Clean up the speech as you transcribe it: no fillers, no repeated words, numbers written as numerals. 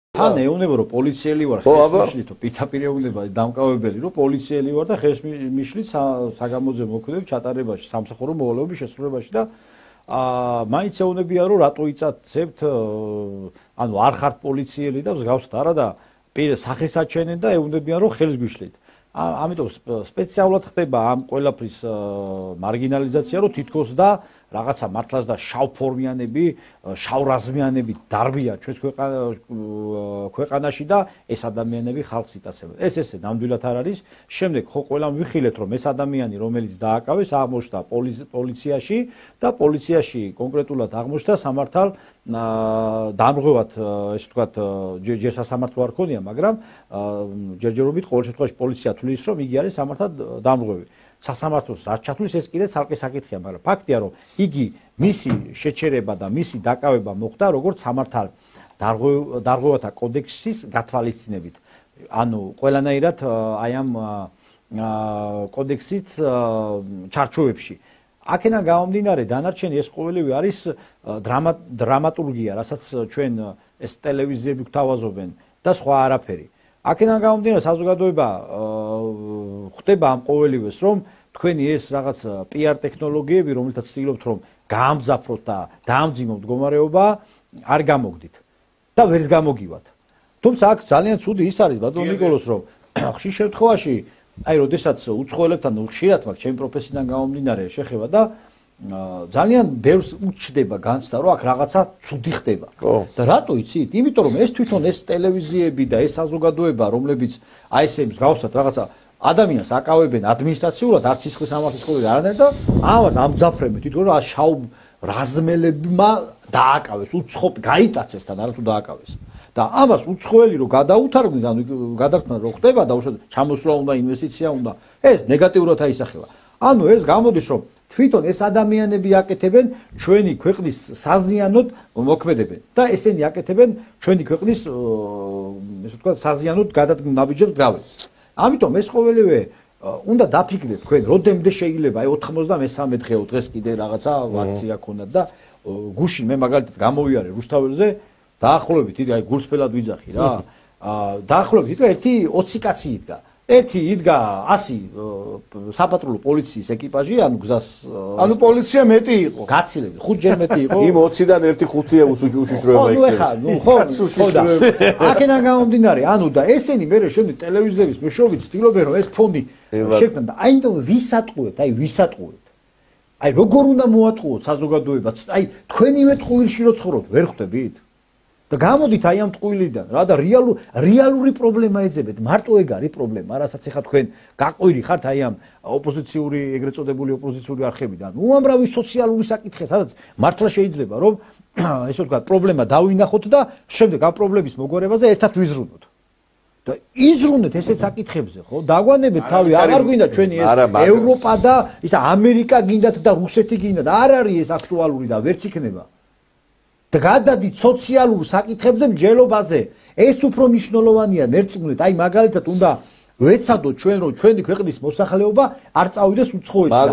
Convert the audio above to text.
თან ეუბნება რომ პოლიციელი ვარ ხეს მიშლითო პირდაპირ ეუბნება დამკავებელი რომ პოლიციელი ვარ და ხეს მიშლით საგამოძე მოქმედებ ჩატარებაში სამსახურო მოვალეობის შესრულებაში და მაინც ეუბნებიან რომ რატო იწაცებთ ანუ არ ხართ პოლიციელი და მსგავსად არა და სახეს აჩენენ და ეუბნებიან რომ ხელს გვიშლით ამიტომ სპეციალურად ხდება ამ ყველაფრის მარგინალიზაცია რომ თითქოს და რაღაცა მართლაც და შავფორმიანები, შავრაზმიანები დარბიან ჩვენს ქვეყანაში და ეს ადამიანები ხალხს იტაცებენ. ეს ესე ნამდვილად არ არის. შემდეგ ხო ყველამ ვიხილეთ რომ ეს ადამიანი რომელიც დააკავეს აღმოჩნდა პოლიციაში და პოლიციაში კონკრეტულად აღმოჩნდა სამართალ დამრღვევად ესე ვთქვათ ჯერ სასამართლო არ ქონია, მაგრამ ჯერჯერობით ყოველ შემთხვევაში პოლიცია თვლის რომ იგი არის სამართალ დამრღვევი. სასამართლოს რაც ჩათვლის ეს კიდე ცალკე საკითხია, მაგრამ ფაქტია რომ იგი მისი შეჩერება და მისი დაკავება მოხდა როგორც სამართალ დარღვევათა კოდექსის გათვალისწინებით. ანუ ყველანაირად აი ამ კოდექსის ჩარჩოებში. აქედან გამომდინარე დანარჩენი ეს ყოველივე არის დრამატურგია, რასაც ჩვენ ეს ტელევიზიები გვთავაზობენ და სხვა არაფერი. აქედან გამომდინარე საზოგადოება ხდება ამ ყოველივეს რომ თქვენი ეს რაღაც PR ტექნოლოგიები რომელთაც ცდილობთ რომ გაამძაფროთ და დაამძიმოთ მდგომარეობა არ გამოგდით და ვერც გამოგივათ. თუმცა აქ ძალიან ცუდი ის არის ბატონ ნიკოლოს რომ ხშირ შემთხვევაში აი როდესაც უცხოელებთან ხშირად მაქვს ჩემი პროფესიიდან გამომდინარე შეხება და ძალიან ბევრს უჩდება განცდა რომ აქ რაღაცა ცუდი ხდება. და რატო იცით? იმიტომ რომ ეს თვითონ ეს ტელევიზიები და ეს საზოგადოება რომლებიც აი ესე მსგავსად რაღაცა ადამიანს აკავებენ ადმინისტრაციულად არც სისხლის სამართლის კოდექსი არანაირ და ამას ამძაფრებენ თვითონ რა შავ რაზმელებმა დააკავეს უცხო გაიტაცეს და არა თუ დააკავეს. და ამას უცხოელი რომ გადაუთარგმნით ანუ გადარქმნა რო ხდება და უშუალოდ ჩამოსვლა უნდა ინვესტიცია უნდა ეს ნეგატიურად აისახება. ანუ ეს გამოდის რომ თვითონ ეს ადამიანები აკეთებენ ჩვენი ქვეყნის საზიანოდ მოქმედებენ და ესენი აკეთებენ ჩვენი ქვეყნის ესე ვთქვათ საზიანოდ გადადგმულ ნაბიჯებს გავენ. ამიტომ ეს ყოველივე უნდა დაფიქრდეთ თქვენ როდემდე შეიძლება აი 93 დღეო დღეს კიდე რაღაცა ვაქცია ქონათ და გუშინ მე მაგალითად გამოვიარე რუსთაველზე დაახლოებით იგი აი გულსფელად ვიძახი რა დაახლოებით იდგა ერთი 20 კაცი იდგა ერთი იდგა 100 საპატრულო პოლიციის ეკიპაჟი ანუ გზას ანუ პოლიცია მეტი იყო გაცილებით 5 ჯერ მეტი იყო იმ 20-დან ერთი 5-ია უშიშროება იქნება ნუ ეხა ნუ ხო და აქედან გამომდინარე ანუ და ესენი მე შემდეგ ტელევიზიების მეშვეობით ცდილობენ რომ ეს ფონი შექმნან და აი ნუ ვისატყუებთ აი როგორ უნდა მოატყუოთ საზოგადოებაც აი თქვენივე ტყუილში რო ცხოვრობთ ვერ ხვდებით და გამოდით აი ამ ტყუილიდან რა და რეალური პრობლემა ეძებეთ მარტო ეგ არის პრობლემა რასაც ეხა თქვენ გაყვირი ხართ აი ამ ოპოზიციური ეგრეთ წოდებული ოპოზიციური არხებიდან უამრავი სოციალური საკითხია სადაც მართლა შეიძლება რომ ესე ვთქვათ პრობლემა დავინახოთ და შემდეგ ამ პრობლემის მოგვარებაზე ერთად ვიზრუნოთ და იზრუნეთ ესეთ საკითხებზე ხო დაგვანებეთ თავი აღარ გვინდა ჩვენი ეს ევროპა და ისა ამერიკა გინდათ და რუსეთი გინდათ არ არის ეს აქტუალური და ვერც იქნება და გადადით სოციალურ საკითხებზე მსჯელობაზე ეს უფრო მნიშვნელოვანია მერწმუნეთ აი მაგალითად უნდა ვეცადოთ ჩვენ რომ ჩვენი ქვეყნის მოსახლეობა არ წავიდეს უცხოეთში